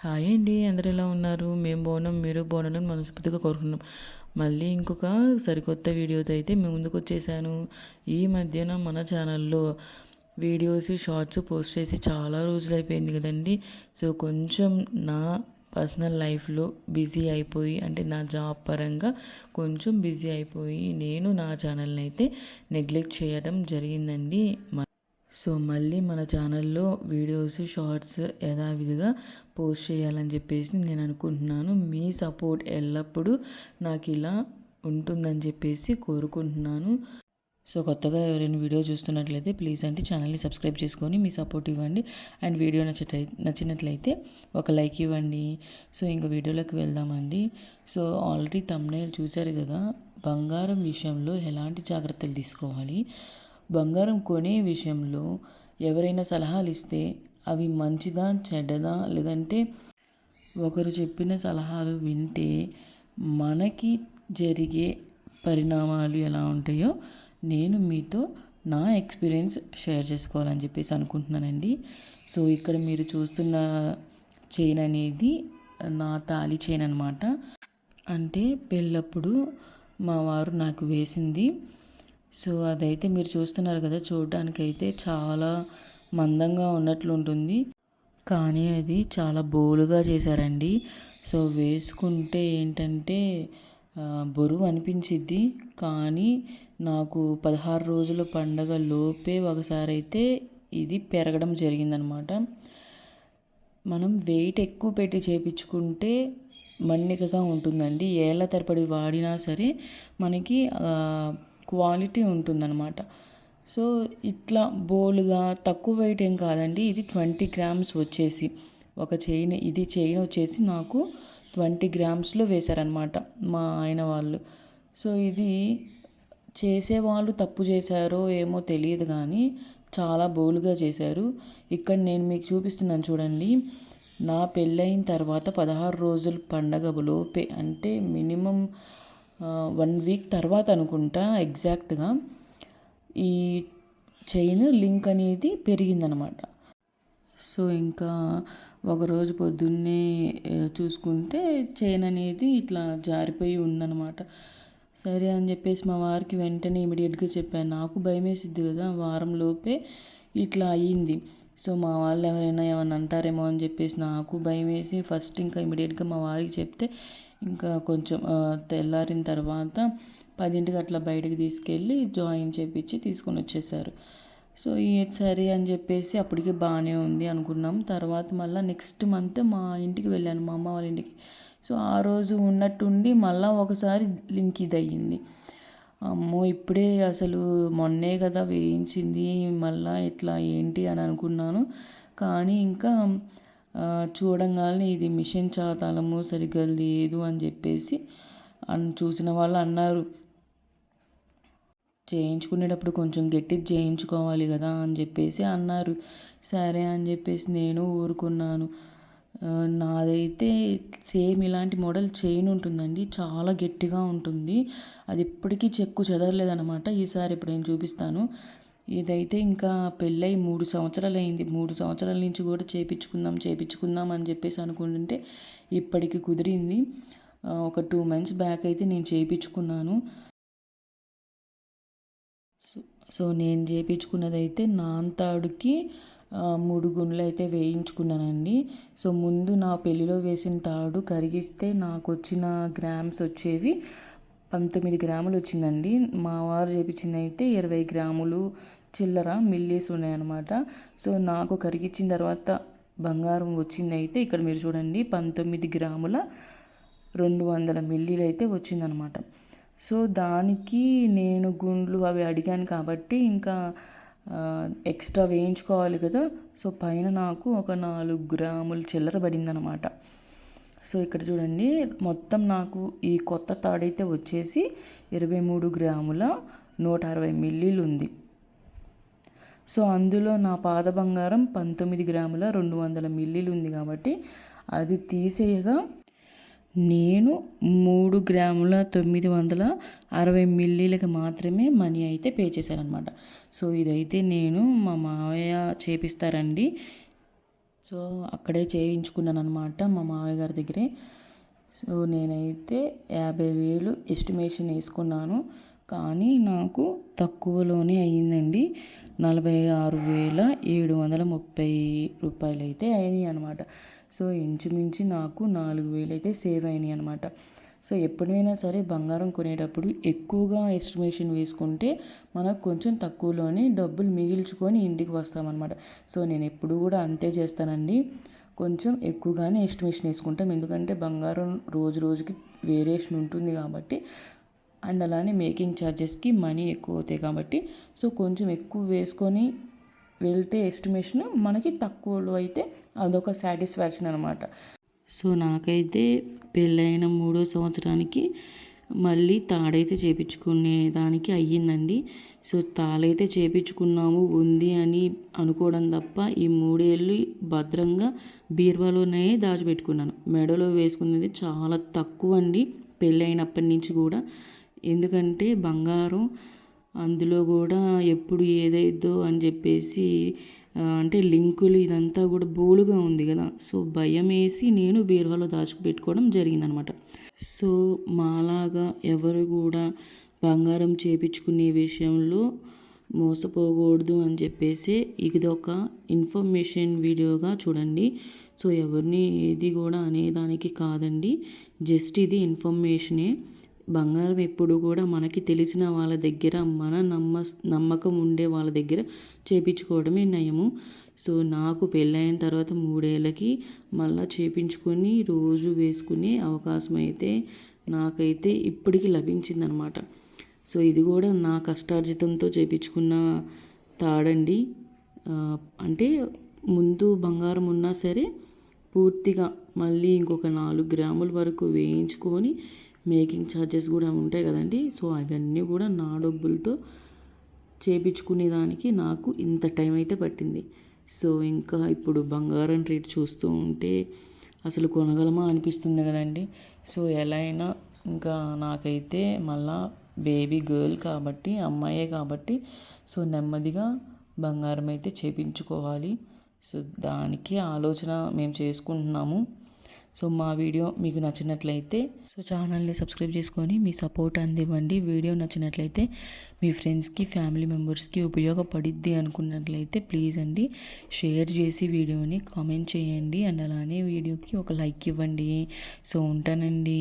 Hi అండి, అందరు ఎలా ఉన్నారు? మేము బాగున్నాం, మీరు బాగున్నారని మనస్ఫూర్తిగా కోరుకున్నాం. మళ్ళీ ఇంకొక సరికొత్త వీడియోతో అయితే మేము ముందుకు వచ్చేసాను. ఈ మధ్యన మన ఛానల్లో వీడియోస్ షార్ట్స్ పోస్ట్ చేసి చాలా రోజులు అయిపోయింది కదండి. సో కొంచెం నా పర్సనల్ లైఫ్లో బిజీ అయిపోయి, అంటే నా జాబ్ పరంగా కొంచెం బిజీ అయిపోయి నేను నా ఛానల్ని అయితే నెగ్లెక్ట్ చేయడం జరిగిందండి. సో మళ్ళీ మన ఛానల్లో వీడియోస్ షార్ట్స్ యథావిధిగా పోస్ట్ చేయాలని చెప్పేసి నేను అనుకుంటున్నాను. మీ సపోర్ట్ ఎల్లప్పుడూ నాకు ఇలా ఉంటుందని చెప్పేసి కోరుకుంటున్నాను. సో కొత్తగా ఎవరైనా వీడియో చూస్తున్నట్లయితే ప్లీజ్ అంటే ఛానల్ని సబ్స్క్రైబ్ చేసుకొని మీ సపోర్ట్ ఇవ్వండి. అండ్ వీడియో నచ్చినట్లయితే ఒక లైక్ ఇవ్వండి. సో ఇంకా వీడియోలోకి వెళ్దామండి. సో ఆల్రెడీ థంబ్నెయిల్ చూశారు కదా, బంగారం విషయంలో ఎలాంటి జాగ్రత్తలు తీసుకోవాలి, బంగారం కొనే విషయంలో ఎవరైనా సలహాలు ఇస్తే అవి మంచిదా చెడ్డదా, లేదంటే ఒకరు చెప్పిన సలహాలు వింటే మనకి జరిగే పరిణామాలు ఎలా ఉంటాయో నేను మీతో నా ఎక్స్పీరియన్స్ షేర్ చేసుకోవాలని చెప్పేసి అనుకుంటున్నానండి. సో ఇక్కడ మీరు చూస్తున్న చైన్ అనేది నా తాళి చైన్ అనమాట. అంటే పెళ్ళప్పుడు మా వారు నాకు వేసింది. సో అదైతే మీరు చూస్తున్నారు కదా, చూడడానికైతే చాలా మందంగా ఉన్నట్లు ఉంటుంది, కానీ అది చాలా బోలుగా చేశారండి. సో వేసుకుంటే ఏంటంటే బరువు అనిపించిద్ది, కానీ నాకు 16 రోజుల పండగ లోపే ఒకసారి అయితే ఇది పెరగడం జరిగిందనమాట. మనం వెయిట్ ఎక్కువ పెట్టి చేయించుకుంటే మన్నికగా ఉంటుందండి. ఏళ్ళ తరబడి వాడినా సరే మనకి క్వాలిటీ ఉంటుందన్నమాట. సో ఇట్లా బోలుగా తక్కువ వెయిట్ ఏం కాదండి. ఇది 20 గ్రామ్స్ వచ్చేసి ఒక చైన్, ఇది చైన్ వచ్చేసి నాకు 20 గ్రామ్స్లో వేశారనమాట మా ఆయన వాళ్ళు. సో ఇది చేసేవాళ్ళు తప్పు చేశారో ఏమో తెలియదు, కానీ చాలా బోలుగా చేశారు. ఇక్కడ నేను మీకు చూపిస్తున్నాను చూడండి. నా పెళ్ళైన తర్వాత 16 రోజుల పండగ లోపే, అంటే మినిమం 1 వీక్ తర్వాత అనుకుంటా ఎగ్జాక్ట్గా, ఈ చైన్ లింక్ అనేది పెరిగిందనమాట. సో ఇంకా ఒకరోజు పొద్దున్నే చూసుకుంటే చైన్ అనేది ఇట్లా జారిపోయి ఉందన్నమాట. సరే అని చెప్పేసి మా వారికి వెంటనే ఇమీడియట్గా చెప్పాను. నాకు భయం వేసిద్ది కదా, వారం లోపే ఇట్లా అయ్యింది. సో మా వాళ్ళు ఎవరైనా ఏమైనా అంటారేమో అని చెప్పేసి నాకు భయం వేసి ఫస్ట్ ఇంకా ఇమీడియట్గా మా వారికి చెప్తే, ఇంకా కొంచెం తెల్లారిన తర్వాత 10ంటికి అట్లా బయటకు తీసుకెళ్ళి జాయిన్ చేపించి తీసుకొని వచ్చేసారు. సో సరే అని చెప్పేసి అప్పటికే బాగానే ఉంది అనుకున్నాం. తర్వాత మళ్ళీ నెక్స్ట్ మంత్ మా ఇంటికి వెళ్ళాను, మా అమ్మ వాళ్ళ ఇంటికి. సో ఆ రోజు ఉన్నట్టుండి మళ్ళీ ఒకసారి లింక్ ఇది అయ్యింది. అమ్మో, ఇప్పుడే అసలు మొన్నే కదా వేయించింది, మళ్ళీ ఇట్లా ఏంటి అని అనుకున్నాను. కానీ ఇంకా చూడంగానే ఇది మిషన్ చాతాళము సరిగ్గా లేదు అని చెప్పేసి చూసిన వాళ్ళు అన్నారు. చేయించుకునేటప్పుడు కొంచెం గట్టిది చేయించుకోవాలి కదా అని చెప్పేసి అన్నారు. సరే అని చెప్పేసి నేను ఊరుకున్నాను. నాదైతే సేమ్ ఇలాంటి మోడల్ చైన్ ఉంటుందండి, చాలా గట్టిగా ఉంటుంది. అది ఎప్పటికీ చెక్కు చెదరలేదనమాట. ఈసారి ఇప్పుడు నేను చూపిస్తాను. ఇదైతే ఇంకా పెళ్ళై 3 సంవత్సరాలు అయింది. 3 సంవత్సరాల నుంచి కూడా చేపించుకుందాం అని చెప్పేసి అనుకుంటుంటే ఇప్పటికి కుదిరింది. ఒక 2 మంత్స్ బ్యాక్ అయితే నేను చేయించుకున్నాను. సో నేను చేయించుకున్నదైతే నాంతాడుకి 3 గుండ్లు అయితే వేయించుకున్నానండి. సో ముందు నా పెళ్ళిలో వేసిన తాడు కరిగిస్తే నాకు వచ్చిన గ్రామ్స్ వచ్చేవి 19 గ్రాములు వచ్చిందండి. మా వారు చేయించింది అయితే 20 గ్రాములు చిల్లర మిల్లీస్ ఉన్నాయన్నమాట. సో నాకు కరిగించిన తర్వాత బంగారం వచ్చింది అయితే ఇక్కడ మీరు చూడండి 19 గ్రాముల 200 మిల్లీలు అయితే వచ్చిందనమాట. సో దానికి నేను గుండ్లు అవి అడిగాను కాబట్టి ఇంకా ఎక్స్ట్రా వేయించుకోవాలి కదా. సో పైన నాకు ఒక 4 గ్రాములు చిల్లర పడిందనమాట. సో ఇక్కడ చూడండి, మొత్తం నాకు ఈ కొత్త తాడైతే వచ్చేసి 23 గ్రాముల 160 మిల్లీలు ఉంది. సో అందులో నా పాద బంగారం 19 గ్రాముల 200 మిల్లీలు ఉంది కాబట్టి అది తీసేయగా నేను 3 గ్రాముల 960 మిల్లీలకి మాత్రమే మనీ అయితే పే చేశానమాట. సో ఇదైతే నేను మా మావయ్య చేపిస్తారండి. సో అక్కడే చేయించుకున్నాను అనమాట మా మామయ్య గారి దగ్గరే. సో నేనైతే 50,000 ఎస్టిమేషన్ వేసుకున్నాను, కానీ నాకు తక్కువలోనే అయ్యిందండి. 46,730 రూపాయలు అయితే అయినాయి అనమాట. సో ఇంచుమించు నాకు 4,000 అయితే సేవ్ అయినాయి అనమాట. సో ఎప్పుడైనా సరే బంగారం కొనేటప్పుడు ఎక్కువగా ఎస్టిమేషన్ వేసుకుంటే మనకు కొంచెం తక్కువలోనే డబ్బులు మిగిల్చుకొని ఇంటికి వస్తామన్నమాట. సో నేను ఎప్పుడు కూడా అంతే చేస్తానండి, కొంచెం ఎక్కువగానే ఎస్టిమేషన్ వేసుకుంటాం. ఎందుకంటే బంగారం రోజు రోజుకి వేరియేషన్ ఉంటుంది కాబట్టి, అండ్ అలానే మేకింగ్ ఛార్జెస్కి మనీ ఎక్కువ అవుతాయి కాబట్టి, సో కొంచెం ఎక్కువ వేసుకొని వెళ్తే ఎస్టిమేషన్ మనకి తక్కువలో అయితే అదొక సాటిస్ఫాక్షన్ అనమాట. సో నాకైతే పెళ్ళైన 3వ సంవత్సరానికి మళ్ళీ తాడైతే చేపించుకునే దానికి అయ్యిందండి. సో తాళైతే చేపించుకున్నాము ఉంది అని అనుకోవడం తప్ప, ఈ 3 ఏళ్ళు భద్రంగా బీరువాలోనే దాచిపెట్టుకున్నాను. మెడలో వేసుకునేది చాలా తక్కువ అండి పెళ్ళైనప్పటి నుంచి కూడా. ఎందుకంటే బంగారం అందులో కూడా ఎప్పుడు ఏదైద్దో అని చెప్పేసి అంటే లింకులు ఇదంతా కూడా బోలుగా ఉంది కదా, సో భయం వేసి నేను బీరువాలో దాచిపెట్టుకోవడం జరిగిందనమాట. సో మాలాగా ఎవరు కూడా బంగారం చేపించుకునే విషయంలో మోసపోకూడదు అని చెప్పేసి ఇదొక ఇన్ఫర్మేషన్ వీడియోగా చూడండి. సో ఎవరిని ఏది కూడా అనేదానికి కాదండి, జస్ట్ ఇది ఇన్ఫర్మేషనే. బంగారం ఎప్పుడు కూడా మనకి తెలిసిన వాళ్ళ దగ్గర, మన నమ్మకం ఉండే వాళ్ళ దగ్గర చేపించుకోవడమే నయము. సో నాకు పెళ్ళైన తర్వాత 3 ఏళ్ళకి మళ్ళీ చేపించుకొని రోజు వేసుకునే అవకాశం అయితే నాకైతే ఇప్పటికి లభించిందనమాట. సో ఇది కూడా నా కష్టార్జితంతో చేపించుకున్న తాడండి. అంటే ముందు బంగారం ఉన్నా సరే పూర్తిగా మళ్ళీ ఇంకొక 4 గ్రాముల వరకు వేయించుకొని, మేకింగ్ ఛార్జెస్ కూడా ఉంటాయి కదండి, సో అవన్నీ కూడా నా డబ్బులతో చేపించుకునేదానికి నాకు ఇంత టైం అయితే పట్టింది. సో ఇంకా ఇప్పుడు బంగారం రేట్ చూస్తూ ఉంటే అసలు కొనగలమా అనిపిస్తుంది కదండి. సో ఎలా అయినా ఇంకా నాకైతే మళ్ళా బేబీ గర్ల్ కాబట్టి, అమ్మాయే కాబట్టి, సో నెమ్మదిగా బంగారం అయితే చేపించుకోవాలి. సో దానికి ఆలోచన మేము చేసుకుంటున్నాము. సో మా వీడియో మీకు నచ్చినట్లయితే సో ఛానల్ని సబ్స్క్రైబ్ చేసుకొని మీ సపోర్ట్ అందివ్వండి. వీడియో నచ్చినట్లయితే మీ ఫ్రెండ్స్కి, ఫ్యామిలీ మెంబర్స్కి ఉపయోగపడిద్ది అనుకున్నట్లయితే ప్లీజ్ అండి షేర్ చేసి వీడియోని కామెంట్ చేయండి, అండ్ అలానే వీడియోకి ఒక లైక్ ఇవ్వండి. సో ఉంటానండి.